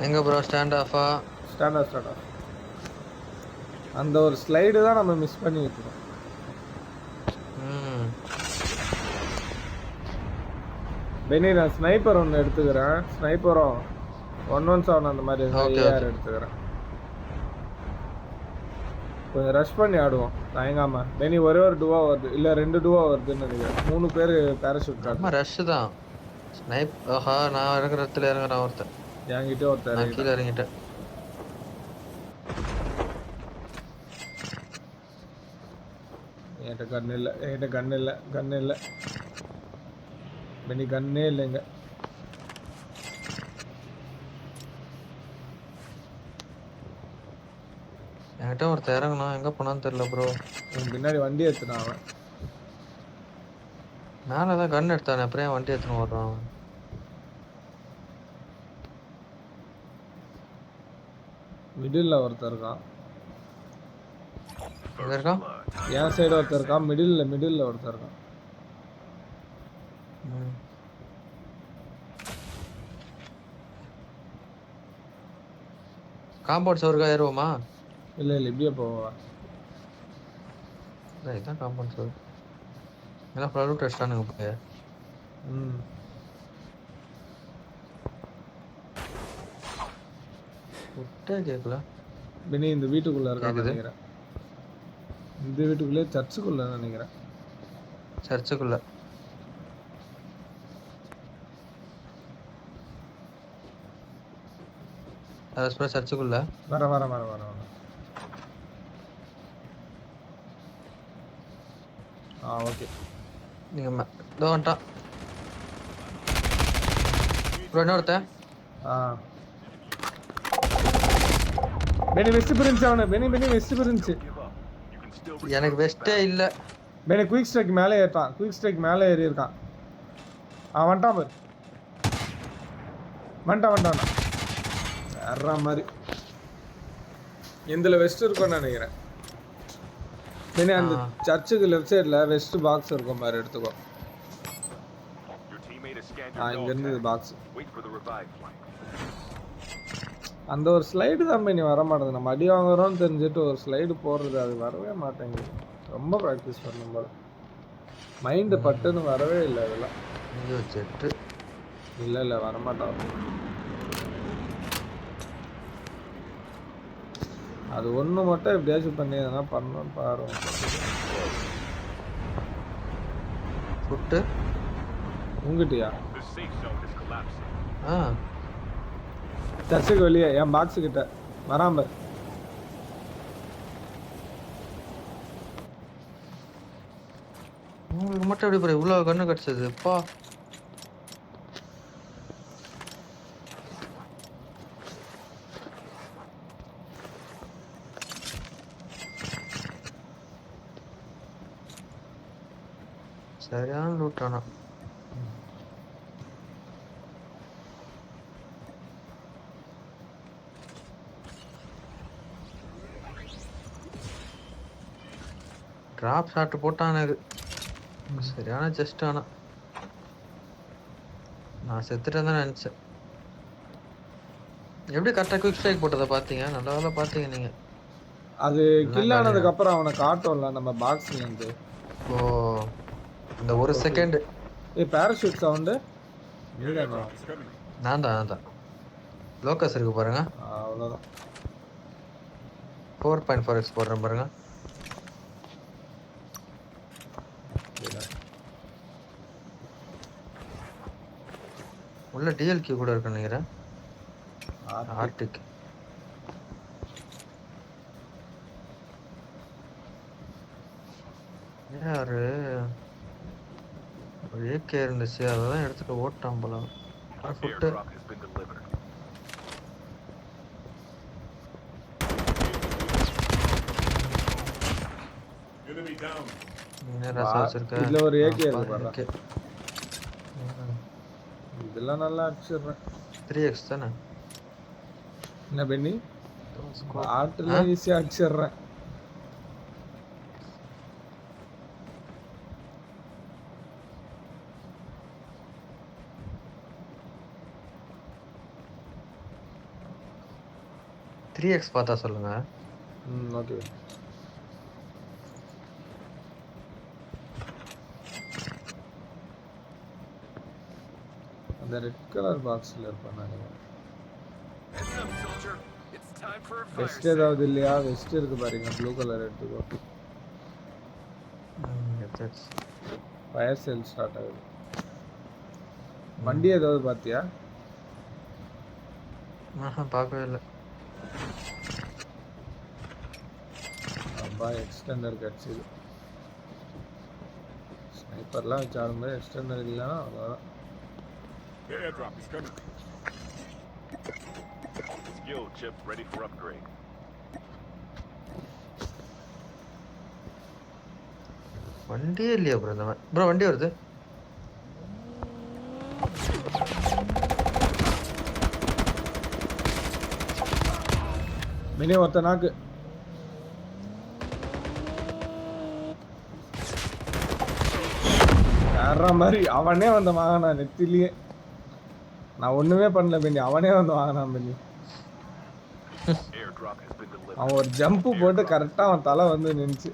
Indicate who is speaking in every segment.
Speaker 1: எங்க bro stand ஆஃபா?
Speaker 2: Stand off. அந்த ஒரு ஸ்லைடு தான் நம்ம மிஸ் பண்ணி விட்டுறோம். பெனி நான் ஸ்னைப்பர் ஒன்று எடுத்துக்கிறேன். ஸ்னைப்பரும் 117 அந்த மாதிரி ஏஆர் எடுத்துக்கிறேன். கொஞ்சம் ரஷ் பண்ணி ஆடுவோம் தயங்காம. பெனி ஒரே ஒரு டுவா வருது, இல்லை 2 டுவா வருதுன்னு நினைக்கிறேன். 3 பேர் பேராஷூட் காட்டு.
Speaker 1: ரஷ் தான். ஸ்னைப் ஆஹா, நான் இறங்குற இடத்துல இறங்குறேன் ஒருத்தன்.
Speaker 2: என்கிட்ட ஒருத்தர்
Speaker 1: நான் கீழே இறங்கிட்டேன்.
Speaker 2: என்கிட்ட கன் இல்லை. பெனி கன்னே இல்லைங்க.
Speaker 1: என்கிட்ட ஒருத்தர் இறங்கணும், எங்க போனான்னு தெரியல ப்ரோ.
Speaker 2: பின்னாடி வண்டி எடுத்துனான் அவன்.
Speaker 1: மேலதான் கன் எடுத்தானே, அப்புறம் வண்டி எடுத்துன்னு வர்றான்.
Speaker 2: மிடில் ஒருத்தர் இருக்கான்.
Speaker 1: எங்க இருக்கான்?
Speaker 2: என் சைடு ஒருத்தர் இருக்கான். மிடில் ஒருத்தர் இருக்கான்.
Speaker 1: காம்பவுண்ட் சவருக்கா ஏறுவோமா?
Speaker 2: இல்லை இப்படியே போவா.
Speaker 1: இதுதான் காம்பவுண்ட் சவர். எல்லாம் ஃப்ளூட் அடிச்சிட்டானுங்க போய். விட்டே கேட்கல.
Speaker 2: பின்னி இந்த வீட்டுக்குள்ள இருக்கான்னு நினைக்கிறேன். இந்த வீட்டுக்குள்ளே சர்ச்சுக்குள்ள நினைக்கிறேன்.
Speaker 1: சர்ச்சுக்குள்ள சர்ச்சுக்குள்ள
Speaker 2: வர. ஓகே.
Speaker 1: நீங்க இதோ வந்துட்டான் ப்ரோ. இன்னொருத்தன்
Speaker 2: பெனி வெஸ்ட் பிரின்ஸ். அவனு பெனி வெஸ்ட் பிரின்ஸ்.
Speaker 1: எனக்கு வெஸ்டே இல்ல.
Speaker 2: பெனி குயிக் ஸ்ட்ரைக் மேலே ஏறி இருக்கான். வந்துட்டான் பாரு. வந்துட்டான் வேற மாதிரி. எந்தில் வெஸ்ட் இருக்கும்னு நினைக்கிறேன். பெனி அந்த சர்ச்சுக்கு லெஃப்ட் சைடில் வெஸ்ட் பாக்ஸ் இருக்கும் பாரு, எடுத்துக்கோ. இங்க இருந்து பாக்ஸ். அந்த ஒரு ஸ்லைடு தான் பெனி வர மாட்டேங்குது. நம்ம அடி வாங்குறோம்னு தெரிஞ்சுட்டு ஒரு ஸ்லைடு போடுறது அது வரவே மாட்டேங்குது. ரொம்ப ப்ராக்டிஸ் பண்ணும் போல. மைண்டு பட்டுன்னு வரவே இல்லை அதெல்லாம். இல்லை வரமாட்டோம். அது ஒன்று மட்டும் எப்படியாச்சும் பண்ணி எதனா பண்ணணும்னு பாருவோம்.
Speaker 1: ஃபுட்டு
Speaker 2: உங்ககிட்டயா? சர்ச்சுக்கு வெளியே என் பாக்ஸு கிட்ட வராம.
Speaker 1: உங்களுக்கு மட்டும் எப்படி போய் இவ்வளோ கண்ணு கிடச்சதுப்பா? சரியான லூட். ஆனா டிராப் ஷாட் போட்டான் எனக்கு. சரியான ஜஸ்ட். ஆனா நான் செத்துட்டேன் தான் நினைச்சேன். எப்படி கரெக்டாக குயிக் ஸ்ட்ரைக் போட்டதை பார்த்தீங்க? நல்ல வேலை பார்த்தீங்க நீங்க.
Speaker 2: அது கில் ஆனதுக்கு அப்புறம் அவனை காட்டும்ல நம்ம பாக்ஸ்ல இருந்து.
Speaker 1: ஓ, இந்த ஒரு செகண்ட்.
Speaker 2: Parachute sound.
Speaker 1: நான் தான் லோக்கஸ் இருக்கு பாருங்க.
Speaker 2: அவ்வளோதான்.
Speaker 1: 4.4x போடுறேன் பாருங்க. உள்ள டிஎல்கி கூட இருக்கு நினைக்கிறேன். ஆர்டிக் யாரு ஏகே இருந்துச்சு, அதான் எடுத்துட்டு ஓட்டான் போல. ஃபுட்டு
Speaker 2: இதுல ஒரு ஏகே இருக்கு. இதெல்லாம் நல்லா அடிச்சிடுறேன்.
Speaker 1: 3x தானே
Speaker 2: என்ன பெண்ணி? ஆட்டுல ஈஸியா அடிச்சிடுறேன்.
Speaker 1: 3x பார்த்தா சொல்லுங்க.
Speaker 2: ஓகே. அந்த ரெட் கலர் பாக்ஸ்ல இருப்பான் நினைக்கிறேன். வெஸ்ட் ஏதாவது இல்லையா? வெஸ்ட் இருக்கு பாருங்க, ப்ளூ கலர் எடுத்துக்கோ. ஃபயர் சேல் ஸ்டார்ட் ஆகுது. வண்டி ஏதாவது பார்த்தியா?
Speaker 1: பார்க்கவே இல்லை.
Speaker 2: அப்பா எக்ஸ்டெண்டர் கிடச்சிது. ஸ்னைப்பர்லாம் வச்சாலும் போது எக்ஸ்டெண்டர் இல்லைன்னா அவ்வளோதான்.
Speaker 3: Skill chip ready for upgrade.
Speaker 1: வண்டியே இல்லையா ப்ரோ? இந்த ப்ரோ வண்டி வருது.
Speaker 2: மினி ஒருத்த நாக்கு. வேற மாதிரி அவனே வந்து வாங்கினான் நெத்திலேயே. நான் ஒண்ணுமே பண்ணல பெண்ணி, அவனே வந்து வாங்கினான் பெண்ணி. அவன் ஒரு ஜம்ப் போட்டு கரெக்டா அவன் தலை வந்து நின்னுச்சு.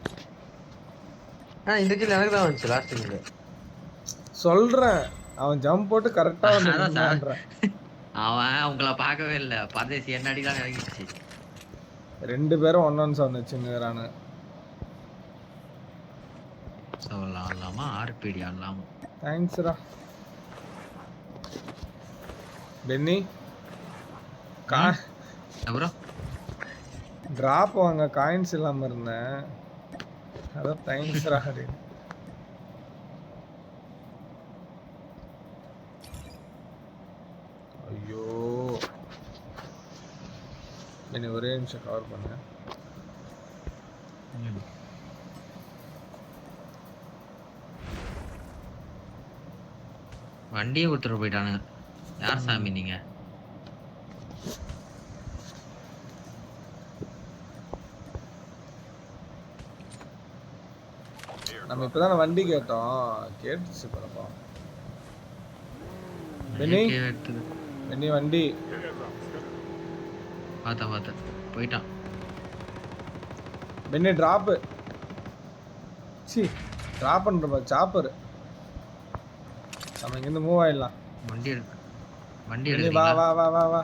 Speaker 1: இந்த கில் எனக்கு தான் வந்துச்சு லாஸ்ட் கில்.
Speaker 2: சொல்றேன், அவன் ஜம்ப் போட்டு கரெக்டா வந்து நின்றான்.
Speaker 4: அவன் உங்களை பார்க்கவே இல்லை, பரதேசி என்ன அடிக்கலாம் இறங்கிடுச்சு.
Speaker 2: 2 பேரும் ஒன்னு சொன்னுச்சுங்கிறானு.
Speaker 4: சொல்லலாமா ஆர்பிடி ஆடலாமா?
Speaker 2: தேங்க்ஸ்ரா பென்னி.
Speaker 4: ப்ரோ
Speaker 2: டிராப் வாங்க காயின்ஸ் இல்லாம இருந்தேன், அதான் தேங்க்ஸ்ரா. ஐயோ பென்னி ஒரே நிமிஷம் கவர் பண்ண.
Speaker 4: வண்டியை கொடுத்துட்டு போயிட்டானுங்க. யார் சாமி நீங்க?
Speaker 2: நம்ம இப்பதான வண்டி கேட்டோம், கேட்டுச்சு பரப்பா. பென்னி பென்னி வண்டி
Speaker 4: பார்த்த போயிட்டான்.
Speaker 2: Benny drop. சி டிராப் பண்றப்பா சாப்பர். நம்ம இங்கிருந்து மூவ் ஆயிடலாம்.
Speaker 4: வண்டி
Speaker 2: பென்னி வா வா வா வா வா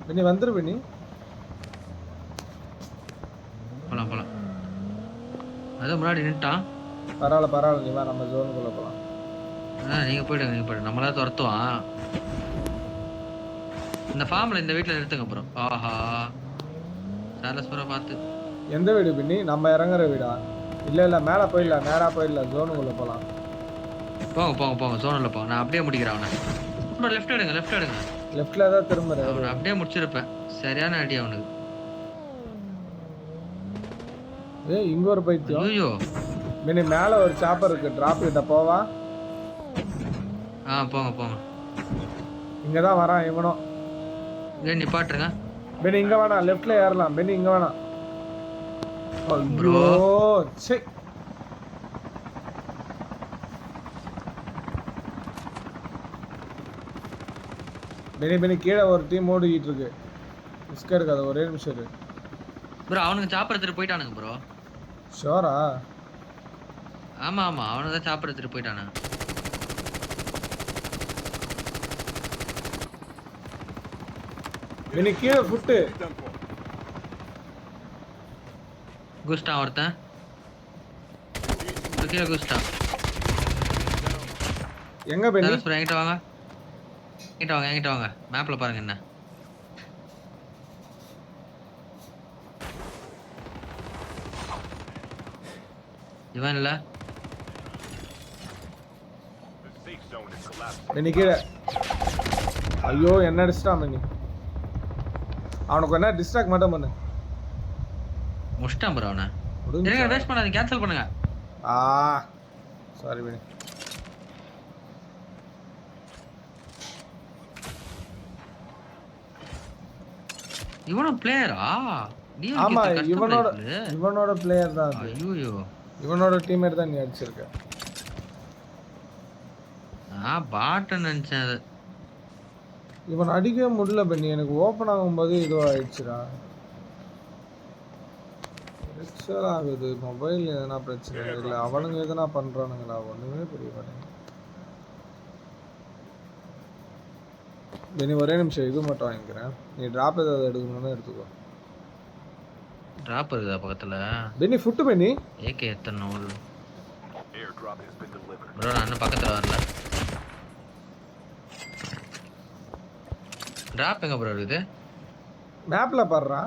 Speaker 2: பென்னி வந்துரு பென்னி.
Speaker 4: போலாம் போலாம். அதான் முன்னாடி நின்ட்டான்.
Speaker 2: பரவாயில்ல நீ வா, நம்ம ஜோனுக்குள்ள போலாம்.
Speaker 4: நீங்க போயிடுங்க நம்மளா துரத்துவான். இந்த ஃபார்ம்ல இந்த வீட்டுல நிறுத்துங்க ப்ரோ. ஆஹா சாலஸ் ப்ரோ பார்த்து.
Speaker 2: எந்த வீடு பென்னி? நம்ம இறங்குற வீடா? இல்ல மேல போயிடலாம், நேரா போயிடலாம், ஜோனுக்குள்ள போலாம்.
Speaker 4: போங்க ஜோனுக்குள்ள போங்க. நான் அப்படியே முடிக்கிறேன் அவனை. லெஃப்ட் எடுங்க.
Speaker 2: லெஃப்ட்ல தான் திரும்புறேன்.
Speaker 4: அவனை அப்படியே முடிச்சிருப்பேன். சரியான அடி அவனுக்கு.
Speaker 2: ஏய் இங்க ஒரு பைத்தியம்.
Speaker 4: ஐயோ
Speaker 2: பென்னி மேல ஒரு சாப்பர் இருக்கு, டிராப் கிட்ட போவா.
Speaker 4: போங்க.
Speaker 2: இங்க தான் வரான் இவனும்.
Speaker 4: நிப்பாட்டுருங்க
Speaker 2: பென்னி. இங்க வேணாம், லெஃப்ட்ல ஏறலாம். பென்னி இங்க வேணாம். ஐயோ சே. பென்னி கீழே ஒரு டீம் ஓடிக்கிட்டு இருக்கு. ரிஸ்க் எடுக்காத, ஒரே நிமிஷம் இரு
Speaker 4: ப்ரோ. அவனுக்கு சாப்பிட எடுத்துட்டு போயிட்டானுங்க ப்ரோ.
Speaker 2: ஷோரா?
Speaker 4: ஆமா அவனுக்கு தான் சாப்பிட எடுத்துட்டு போயிட்டானுங்க.
Speaker 2: பென்னி கீழே ஃபுட்டு.
Speaker 4: குஸ்டான் ஒருத்தன் கீழே. குஸ்டான்
Speaker 2: எங்க பென்னி?
Speaker 4: என்கிட்ட வாங்க. மேப்ல பாருங்க என்ன. இவன் இல்ல
Speaker 2: பென்னி கீழே. ஐயோ என்ன அடிச்சிட்டான் பென்னி. அவனுக்கு என்ன டிஸ்ட்ராக்ட் மட்டும் பண்ணு.
Speaker 4: முடிச்சிட்டான் ப்ரோ அவனை. வேஸ்ட் பண்ணாதீங்க, கேன்சல் பண்ணுங்க.
Speaker 2: Sorry Penny.
Speaker 4: இவனும் பிளேயரா?
Speaker 2: ஆமா இவனோட பிளேயர் தான் அது.
Speaker 4: ஐயோ
Speaker 2: இவனோட டீம்மேட் தான் நீ அடிச்சிருக்க.
Speaker 4: பாட் நினைச்சேன் அது.
Speaker 2: இவன் அடிக்கவே முடியல பெண்ணி. எனக்கு ஓப்பன் ஆகும்போது இதுவாகிடுச்சுடா. ரிக்ஷர் ஆகுது. மொபைல் எதனா பிரச்சனை இல்லை, அவனுங்க எதனா பண்ணுறானுங்களா? ஒன்றுமே புரிய மாட்டேங்குது. பெண்ணி ஒரே நிமிஷம் இது மட்டும் வாங்கிக்கிறேன். நீ ட்ராப் ஏதாவது எடுக்கணும்னு எடுத்துக்கோ.
Speaker 4: டிராப் இருக்குதா பக்கத்துல?
Speaker 2: பெண்ணி ஃபுட்டு பெண்ணி.
Speaker 4: ஏகே எத்தனை ஒரு
Speaker 3: Airdrop has been delivered.
Speaker 4: Bro நான் இன்னும் பக்கத்துல வரல. டிராப் எங்க ப்ரோ இருக்குது?
Speaker 2: மேப்ல பாடுறா.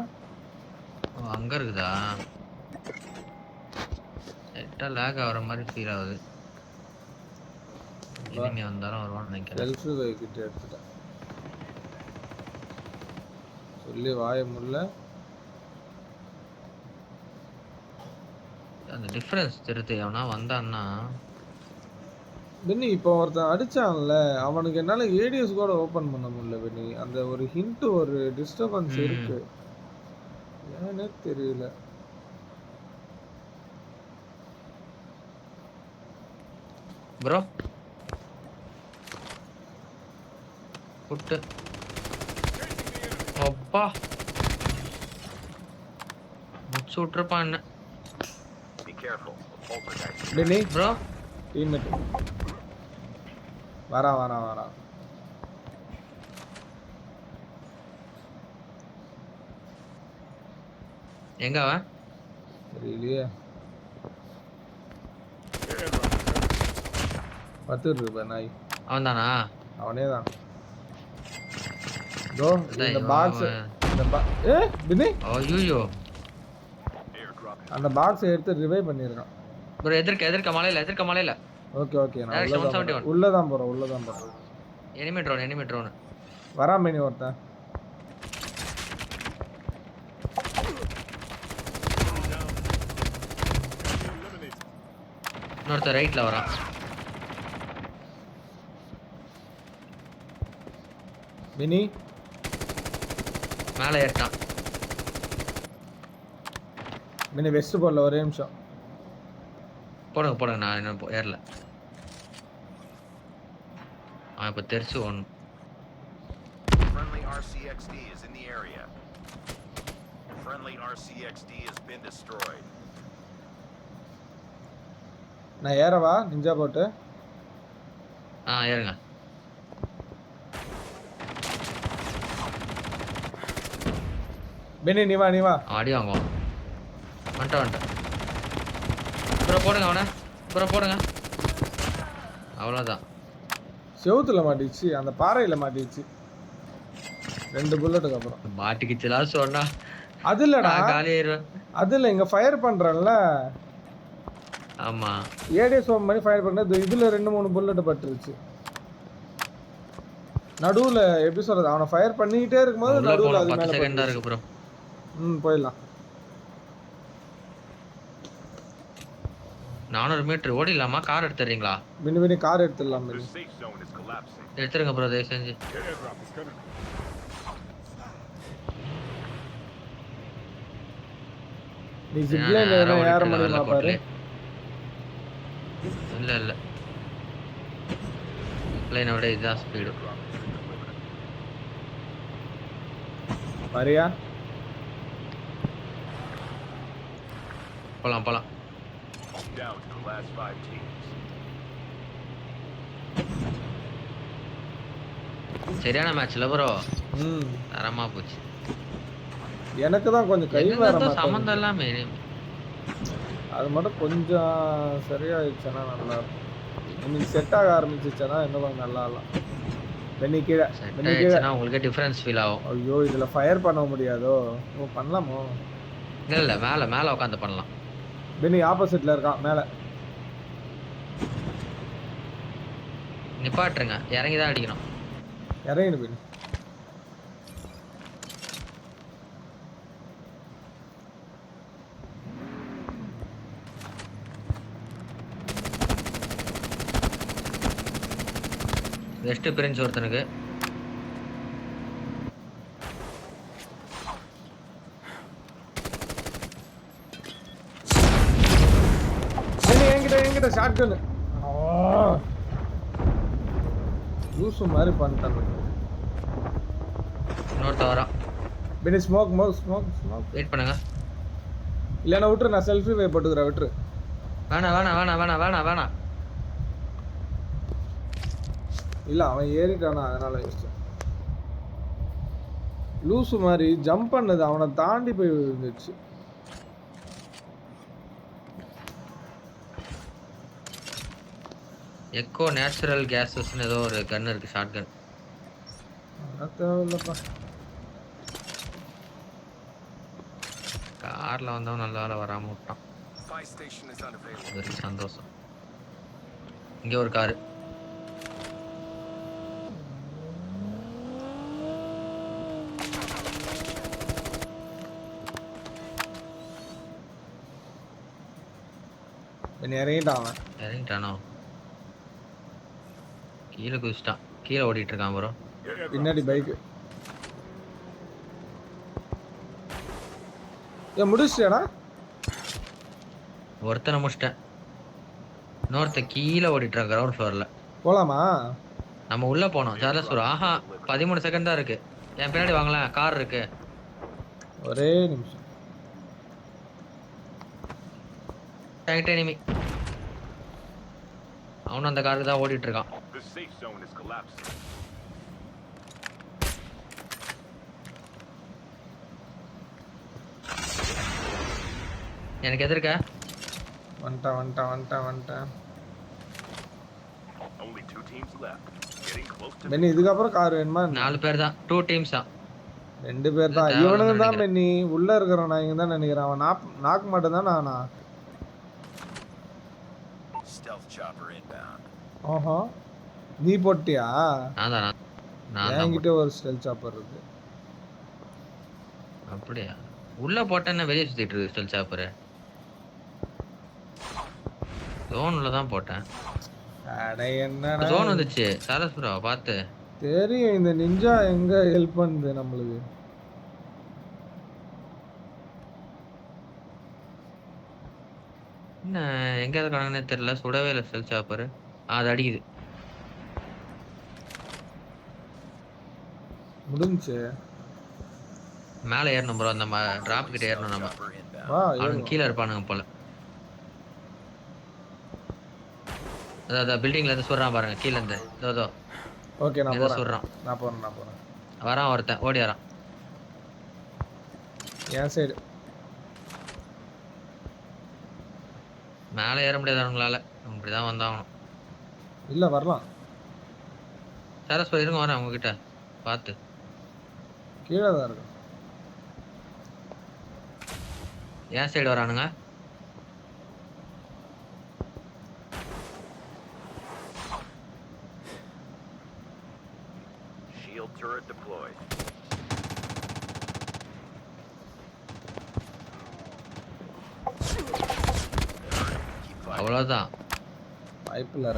Speaker 4: ஓ அங்க இருக்குதா? லைட்டா லேக் ஆகிற மாதிரி ஃபீல் ஆகுது. இனிமே வந்தாலும் வருவான்னு நினைக்கிறேன்.
Speaker 2: செல்ஃப் வைக்கிட்டு எடுத்துட்டேன் சொல்லி வாய முடியல.
Speaker 4: அந்த டிஃபரன்ஸ் தெரியுது. அவனா வந்தான்னா
Speaker 2: பென்னி இப்போ ஒருத்தன் அடிச்சான்ல, அவனுக்கு என்னால ஏடிஎஸ் கூட ஓபன் பண்ண முடியல பென்னி. அந்த ஒரு ஹிண்ட், ஒரு டிஸ்டர்பன்ஸ் இருக்கு, ஏன்னே தெரியல.
Speaker 4: ப்ரோ புட்டு அப்பா முச்சு விட்டுருப்பான் என்ன.
Speaker 3: Be careful. A poltergeist.
Speaker 2: Penny
Speaker 4: bro
Speaker 2: teammate வரா.
Speaker 4: எங்க அவன்?
Speaker 2: தெரியலையே. 10 ரூபாய் நாய்.
Speaker 4: அவன் தானா?
Speaker 2: அவனே தான். இதோ இந்த பாக்ஸ், இந்த பென்னி
Speaker 4: ஐயோ
Speaker 3: Airdrop has
Speaker 2: அந்த பாக்ஸ் எடுத்து ரிவைவ் பண்ணிருக்கான்.
Speaker 4: ப்ரோ எதிர்க்க மலையில
Speaker 2: ஓகே நான்
Speaker 4: Direction 171.
Speaker 2: உள்ளதான் போறேன்.
Speaker 4: எனிமி ட்ரோன்
Speaker 2: வரான் பென்னி ஒருத்தன்.
Speaker 4: இன்னொருத்தர் ரைட்ல வரான்.
Speaker 2: பென்னி
Speaker 4: மேலே ஏறிட்டான்.
Speaker 2: பென்னி வெஸ்ட் போடல, ஒரே நிமிஷம்.
Speaker 4: போடுங்க நான் இன்னும் ஏறல. அவன் இப்போ தெரிச்சு ஓடணும்.
Speaker 3: friendly RCXD is in the area. Friendly RCXD has been destroyed.
Speaker 2: நான் ஏறவா நிஞ்சா போட்டு?
Speaker 4: ஏறுங்க.
Speaker 2: பென்னி நீ வா.
Speaker 4: அடி வாங்குவோம். வந்துட்டேன். ப்ரோ போடுங்க அவனை. அவ்வளோதான்.
Speaker 2: செவுத்துல மாட்டிச்சு, அந்த பாறையில மாட்டிச்சு. 2 புல்லட்டுக்கு அப்புறம்
Speaker 4: மாட்டிக்கிச்சுலாம் சொன்னா
Speaker 2: அது இல்லடா,
Speaker 4: காலியாயிருவேன்.
Speaker 2: அது இல்லை, இங்க ஃபயர் பண்றேன்ல.
Speaker 4: ஆமா
Speaker 2: ஏடிஎஸ் ஓபன் பண்ணி ஃபயர் பண்ணது, இதுல 2-3 புல்லட் பட்டுருச்சு நடுவுல. எப்படி சொல்றது, அவனை ஃபயர் பண்ணிக்கிட்டே இருக்கும்போது நடுவுல அது
Speaker 4: 10
Speaker 2: மேல
Speaker 4: செகண்ட் தான் இருக்கு ப்ரோ.
Speaker 2: போயிடலாம்.
Speaker 4: 400 மீட்டர் ஓடிடலாமா? கார் எடுத்துறீங்களா?
Speaker 2: பின்னி கார் எடுத்துடலாம்.
Speaker 3: The safe zone is collapsing.
Speaker 4: எடுத்துருங்க ப்ரோ தயவு செஞ்சு.
Speaker 3: Airdrop is coming.
Speaker 2: நீ ஜிப்லைன்ல ஏற முடியுமா பாரு.
Speaker 4: இல்ல ஜிப்லைனை விட இதுதான் ஸ்பீடு.
Speaker 2: வரியா?
Speaker 4: போலாம்
Speaker 3: Down to the last 5 teams.
Speaker 4: சரியான மேட்ச்ல ப்ரோ.
Speaker 2: ம்
Speaker 4: தரமா போச்சு.
Speaker 2: எனக்கு தான் கொஞ்சம் கை வர மாட்டேங்குது.
Speaker 4: சம்பந்தம் இல்லாம
Speaker 2: அது மட்டும் கொஞ்சம் சரியாயிடுச்சுன்னா நல்லா இருக்கும். இன்னைக்கு செட் ஆக ஆரம்பிச்சிச்சுன்னா இன்னும் கொஞ்சம் நல்லா இல்லை. பென்னி கீழே
Speaker 4: உங்களுக்கே டிஃபரன்ஸ் ஃபீல் ஆகும்.
Speaker 2: ஐயோ இதுல ஃபயர் பண்ண முடியாதோ? பண்ணலாமோ?
Speaker 4: இல்ல மேல உட்காந்து பண்ணலாம்.
Speaker 2: பென்னி ஆப்போசிட்ல இருக்கான் மேல.
Speaker 4: நிப்பாட்டுருங்க, இறங்கி தான் அடிக்கணும்.
Speaker 2: இறங்கிடு பென்னி.
Speaker 4: வெஸ்ட் பிரின்ஸ் ஒருத்தனுக்கு.
Speaker 2: என்கிட்ட ஷாட்கன் லூசு மாதிரி பண்ணிட்டாங்க.
Speaker 4: இன்னொருத்த வரான்.
Speaker 2: பின்னி ஸ்மோக் ஸ்மோக்
Speaker 4: வெயிட் பண்ணுங்க.
Speaker 2: இல்லைன்னா விட்டுரு, நான் செல்ஃபி வே போட்டுக்கிறேன், விட்டுரு.
Speaker 4: வேணாம்.
Speaker 2: இல்லை அவன் ஏறிட்டானா, அதனால யோசிச்சேன். லூசு மாதிரி ஜம்ப் பண்ணது அவனை தாண்டி போய் விழுந்துச்சு.
Speaker 4: எக்கோ நேச்சுரல் கேஸஸ்னு ஏதோ ஒரு கன் இருக்கு, ஷார்ட் கன்.
Speaker 2: தேவையில்லப்பா.
Speaker 4: கார்ல வந்தவன் நல்ல வேலை வராம விட்டான்.
Speaker 3: Fire station is unavailable.
Speaker 4: அது ஒரு சந்தோஷம். இங்க ஒரு காரு. இறங்கிட்டானோ? கீழே குதிச்சிட்டான். கீழே ஓடிட்டு இருக்கான் ப்ரோ.
Speaker 2: பின்னாடி பைக்கு. முடிச்சிட்டியாடா?
Speaker 4: ஒருத்தனை முடிச்சிட்டேன். இன்னொருத்த கீழே ஓடிட்டு இருக்கான் கிரவுண்ட் ஃப்ளோர்ல.
Speaker 2: போலாமா?
Speaker 4: நம்ம உள்ள போனோம். Charles bro. ஆஹா 13 செகண்ட் தான் இருக்கு. என் பின்னாடி வாங்கலாம், கார் இருக்கு.
Speaker 2: ஒரே நிமிஷம்.
Speaker 4: எனிமி. அவனும் அந்த காருக்கு தான் ஓடிட்டு இருக்கான்.
Speaker 3: The safe zone is collapsing.
Speaker 4: எனக்கு எதிர்க்க
Speaker 2: வந்துட்டேன்.
Speaker 3: Only 2 teams left. Getting close to
Speaker 2: Penny இதுக்கப்புறம் கார் வேணுமா?
Speaker 4: 4 பேர் தான். 2 டீம்ஸ் தான்.
Speaker 2: 2 பேர் தான். இவனுங்க தான் பென்னி உள்ள இருக்கிறவன். நான் இங்க தான் நினைக்கிறேன். அவன் நாக்கு மட்டும் தான். நானா
Speaker 3: stealth chopper inbound.
Speaker 2: ஓஹோ, நீ போட்டியா?
Speaker 4: நான்
Speaker 2: என்கிட்ட ஒரு ஸ்டெல் சாப்பர் இருக்கு.
Speaker 4: அப்படியா? உள்ள போட்டேன்னா வெளியே சுத்திட்டு இருக்கு ஸ்டெல் சாப்பர். ஜோன்ல தான் போட்டேன்.
Speaker 2: அட என்னடா
Speaker 4: ஜோன் வந்துச்சு. சாரஸ் ப்ரோ பாத்து.
Speaker 2: தெரியும் இந்த நிஞ்சா எங்க ஹெல்ப் பண்ணுது நம்மளுக்கு.
Speaker 4: என்ன எங்க இருக்கானே தெரியல. சுடவே இல்லை ஸ்டெல் சாப்பர். அது அடிக்குது.
Speaker 2: முடிஞ்சு
Speaker 4: மேலே ஏறணும் ப்ரோ. அந்த டிராப் கிட்ட ஏறணும் நம்ம.
Speaker 3: Chopper inbound.
Speaker 2: வா
Speaker 4: அவனுக்கு கீழே இருப்பானுங்க போல. அதான் பில்டிங்ல இருந்து சொல்றான் பாருங்க, கீழ இருந்து. இதோ
Speaker 2: ஓகே, நான் போறேன்.
Speaker 4: சொல்றான்.
Speaker 2: நான் போறேன்.
Speaker 4: வரான் ஒருத்தன், ஓடி வரான்.
Speaker 2: என் சைடு
Speaker 4: மேலே ஏற முடியாது அவங்களால. இப்படிதான் வந்தாகணும்.
Speaker 2: இல்ல வரலாம்.
Speaker 4: சாரஸ் ப்ரோ இருங்க, வரேன் உங்ககிட்ட பார்த்து.
Speaker 2: கீழே தான் இருக்கு.
Speaker 4: என் சைடு வரானுங்க.
Speaker 3: Shield turret deployed.
Speaker 4: அவ்வளவுதான்.
Speaker 2: வாய்ப்பு இல்லை.